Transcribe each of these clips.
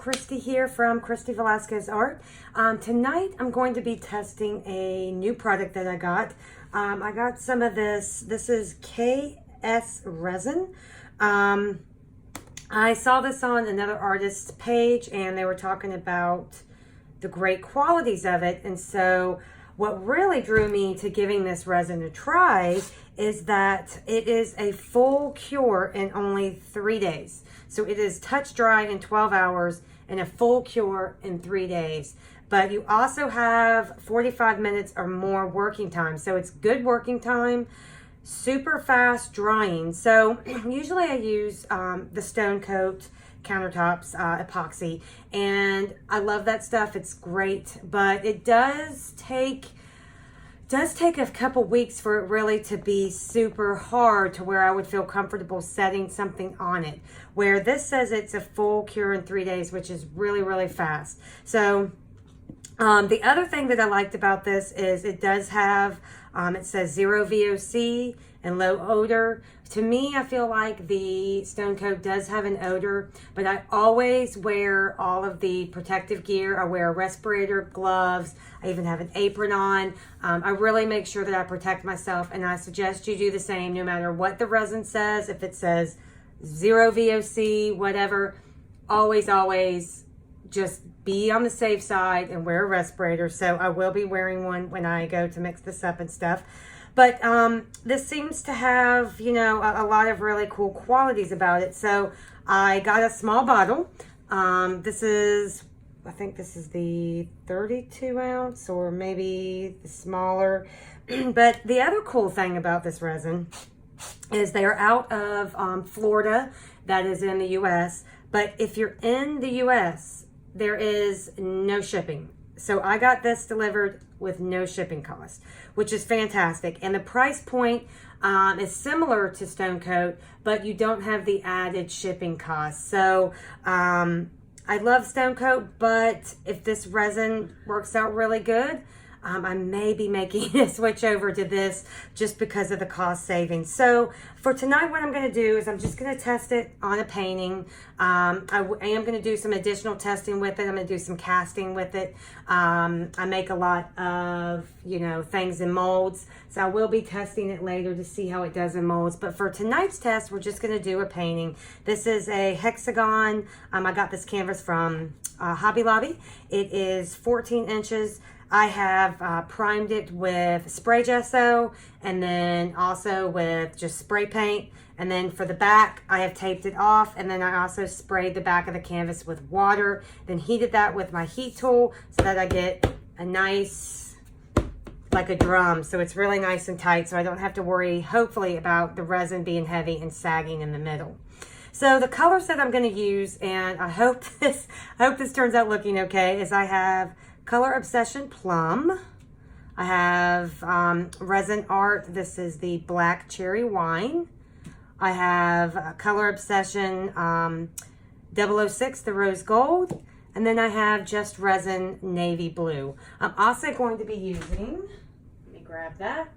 Christy here from Christy Velasquez Art. Tonight I'm going to be testing a new product that I got. I got some of this. This is KS Resin. I saw this on another artist's page and they were talking about the great qualities of it. And so what really drew me to giving this resin a try is that it is a full cure in only 3 days. So it is touch dry in 12 hours and a full cure in 3 days. But you also have 45 minutes or more working time. So it's good working time, super fast drying. So usually I use the Stone Coat countertops epoxy, and I love that stuff. It's great, but it does take a couple weeks for it really to be super hard to where I would feel comfortable setting something on it, where this says it's a full cure in 3 days, which is really, really fast. So the other thing that I liked about this is it does have, it says 0 VOC and low odor. To me, I feel like the Stone Coat does have an odor, but I always wear all of the protective gear. I wear a respirator, gloves, I even have an apron on. I really make sure that I protect myself, and I suggest you do the same no matter what the resin says. If it says 0 VOC, whatever, always just be on the safe side and wear a respirator. So I will be wearing one when I go to mix this up and stuff. But this seems to have, you know, a lot of really cool qualities about it. So I got a small bottle. This is, I think this is the 32 ounce or maybe the smaller. But the other cool thing about this resin is they are out of Florida, that is in the US. But if you're in the US, there is no shipping. So I got this delivered with no shipping cost, which is fantastic. And the price point is similar to Stone Coat, but you don't have the added shipping cost. So I love Stone Coat, but if this resin works out really good, I may be making a switch over to this just because of the cost savings. So for tonight, what I'm going to do is I'm just going to test it on a painting. I am going to do some additional testing with it. I'm going to do some casting with it. I make a lot of, you know, things in molds. So I will be testing it later to see how it does in molds. But for tonight's test, we're just going to do a painting. This is a Hexagon. I got this canvas from Hobby Lobby. It is 14 inches. I have primed it with spray gesso and then also with just spray paint. And then for the back, I have taped it off. And then I also sprayed the back of the canvas with water, then heated that with my heat tool so that I get a nice, like a drum. So it's really nice and tight. So I don't have to worry, hopefully, about the resin being heavy and sagging in the middle. So the colors that I'm going to use, and I hope this turns out looking okay, is I have Color Obsession Plum. I have Resin Art. This is the Black Cherry Wine. I have Color Obsession 006, the Rose Gold. And then I have Just Resin Navy Blue. I'm also going to be using, let me grab that,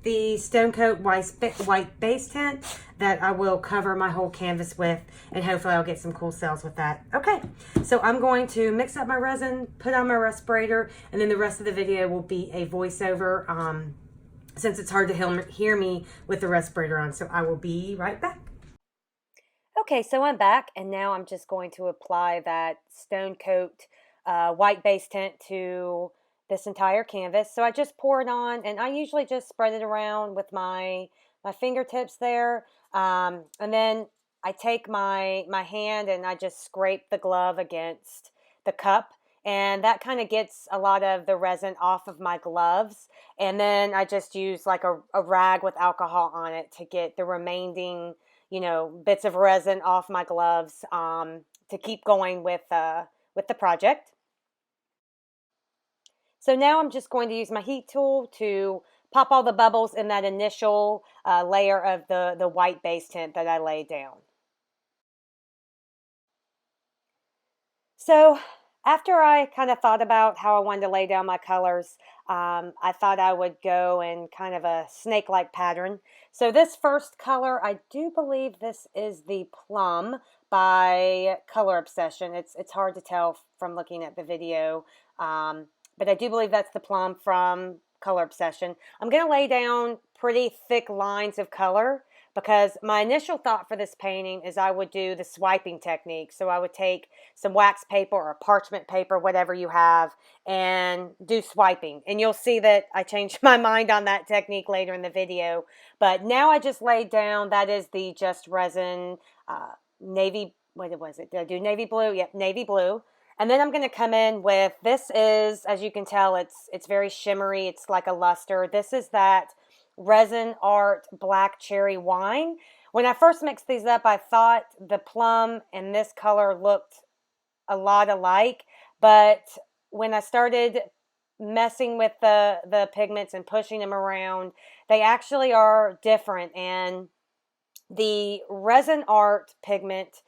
the Stone Coat white base tint that I will cover my whole canvas with, and hopefully I'll get some cool sales with that. Okay, so I'm going to mix up my resin, put on my respirator, and then the rest of the video will be a voiceover since it's hard to hear me with the respirator on. So I will be right back. Okay, so I'm back, and now I'm just going to apply that Stone Coat white base tint to this entire canvas. So I just pour it on, and I usually just spread it around with my fingertips there. And then I take my hand and I just scrape the glove against the cup, and that kind of gets a lot of the resin off of my gloves. And then I just use like a rag with alcohol on it to get the remaining, you know, bits of resin off my gloves to keep going with the project. So now I'm just going to use my heat tool to pop all the bubbles in that initial layer of the white base tint that I laid down. So after I kind of thought about how I wanted to lay down my colors, I thought I would go in kind of a snake-like pattern. So this first color, I do believe this is the Plum by Color Obsession. It's hard to tell from looking at the video, but I do believe that's the Plum from Color Obsession. I'm going to lay down pretty thick lines of color because my initial thought for this painting is I would do the swiping technique. So I would take some wax paper or parchment paper, whatever you have, and do swiping. And you'll see that I changed my mind on that technique later in the video. But now I just laid down, that is the Just Resin navy, what was it? Did I do navy blue? Yep, navy blue. And then I'm going to come in with, this is, as you can tell, it's very shimmery. It's like a luster. This is that Resin Art Black Cherry Wine. When I first mixed these up, I thought the Plum and this color looked a lot alike. But when I started messing with the pigments and pushing them around, they actually are different. And the Resin Art pigment,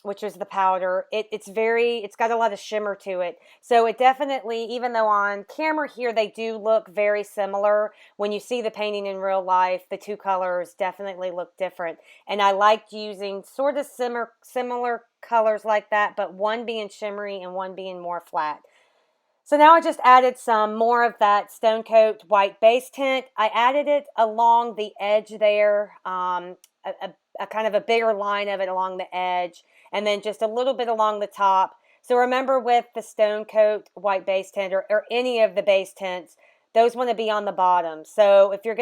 which is the powder, it's got a lot of shimmer to it. So it definitely, even though on camera here they do look very similar, when you see the painting in real life, the two colors definitely look different. And I liked using sort of similar colors like that, but one being shimmery and one being more flat. So now I just added some more of that Stone Coat white base tint. I added it along the edge there, a kind of a bigger line of it along the edge, and then just a little bit along the top. So remember, with the Stone Coat white base tint or any of the base tints, those want to be on the bottom. So if you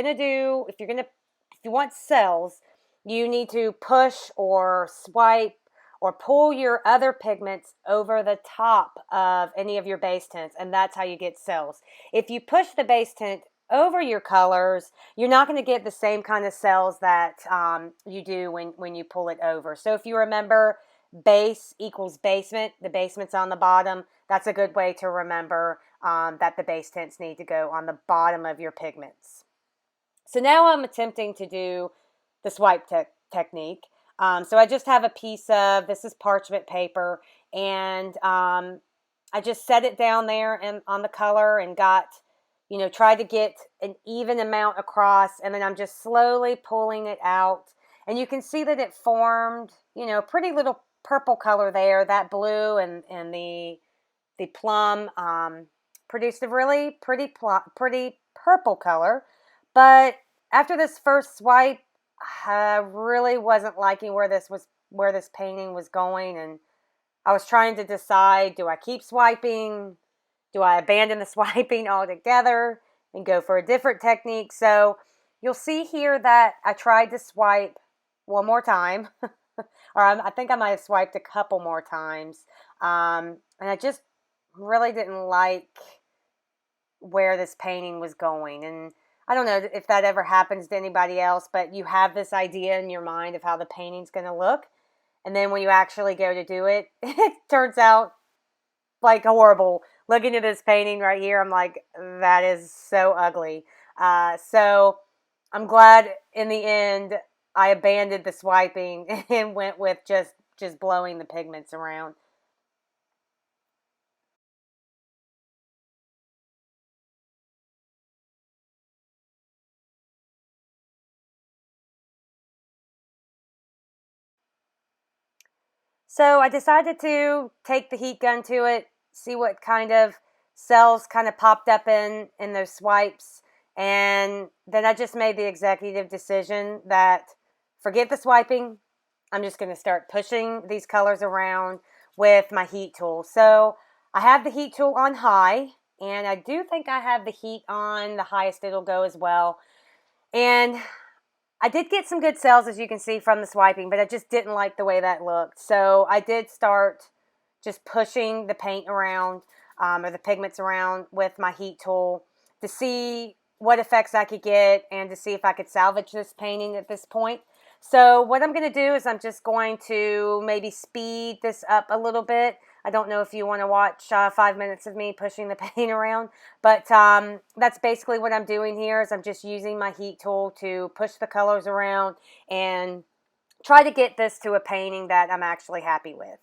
want cells, you need to push or swipe or pull your other pigments over the top of any of your base tints, and that's how you get cells. If you push the base tint over your colors, you're not going to get the same kind of cells that you do when you pull it over. So if you remember, base equals basement, the basement's on the bottom, that's a good way to remember that the base tints need to go on the bottom of your pigments. So now I'm attempting to do the swipe technique. So I just have a piece of, this is parchment paper, and I just set it down there and on the color and tried to get an even amount across, and then I'm just slowly pulling it out. And you can see that it formed, pretty little purple color there. That blue and the Plum produced a really pretty purple color. But after this first swipe, I really wasn't liking where this painting was going, and I was trying to decide, do I keep swiping? Do I abandon the swiping altogether and go for a different technique? So you'll see here that I tried to swipe one more time, or I think I might have swiped a couple more times, and I just really didn't like where this painting was going. And I don't know if that ever happens to anybody else, but you have this idea in your mind of how the painting's going to look, and then when you actually go to do it, it turns out like horrible. Looking at this painting right here, I'm like, that is so ugly. So I'm glad in the end I abandoned the swiping and went with just blowing the pigments around. So I decided to take the heat gun to it, see what kind of cells kind of popped up in those swipes. And then I just made the executive decision that forget the swiping. I'm just going to start pushing these colors around with my heat tool. So I have the heat tool on high, and I do think I have the heat on the highest it'll go as well. And I did get some good cells, as you can see from the swiping, but I just didn't like the way that looked. So I did start just pushing the paint around, or the pigments around with my heat tool to see what effects I could get and to see if I could salvage this painting at this point. So what I'm going to do is I'm just going to maybe speed this up a little bit. I don't know if you want to watch 5 minutes of me pushing the paint around, but that's basically what I'm doing here is I'm just using my heat tool to push the colors around and try to get this to a painting that I'm actually happy with.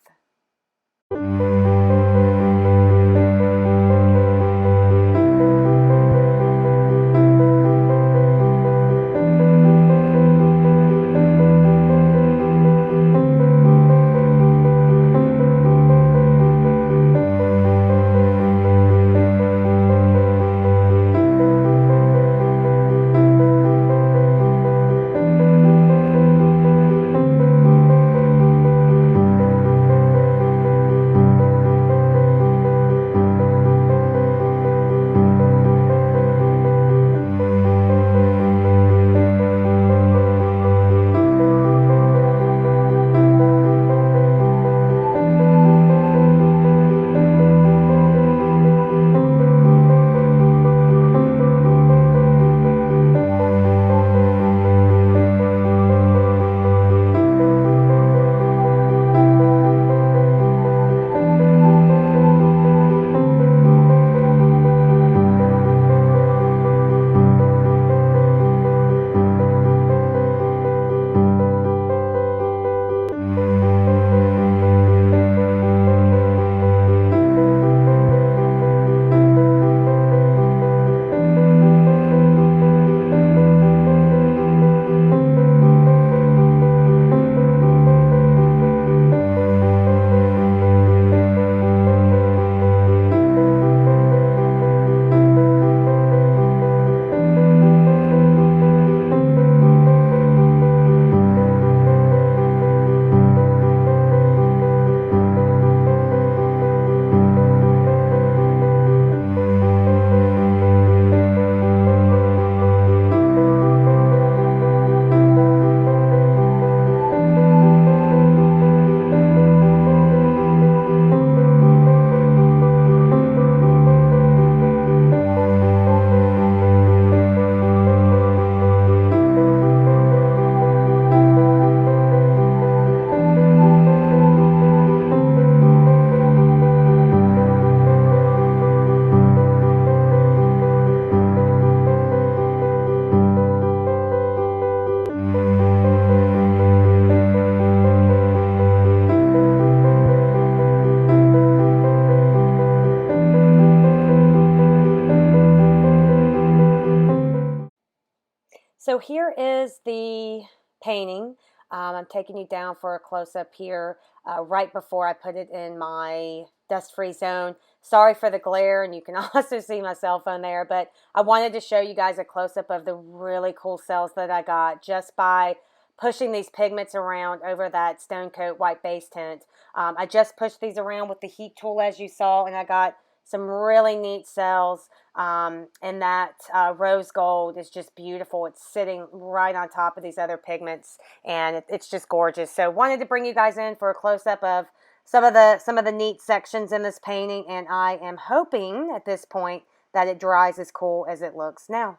So here is the painting. I'm taking you down for a close-up here right before I put it in my dust-free zone. Sorry for the glare, and you can also see my cell phone there, but I wanted to show you guys a close-up of the really cool cells that I got just by pushing these pigments around over that Stone Coat white base tint. I just pushed these around with the heat tool, as you saw, and I got some really neat cells. And that rose gold is just beautiful. It's sitting right on top of these other pigments, and it's just gorgeous. So wanted to bring you guys in for a close-up of some of the neat sections in this painting, and I am hoping at this point that it dries as cool as it looks now.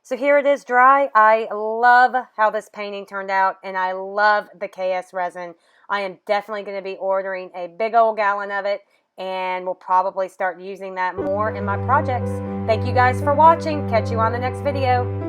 So here it is dry. I love how this painting turned out, and I love the KS resin. I am definitely going to be ordering a big old gallon of it, and we'll probably start using that more in my projects. Thank you guys for watching. Catch you on the next video.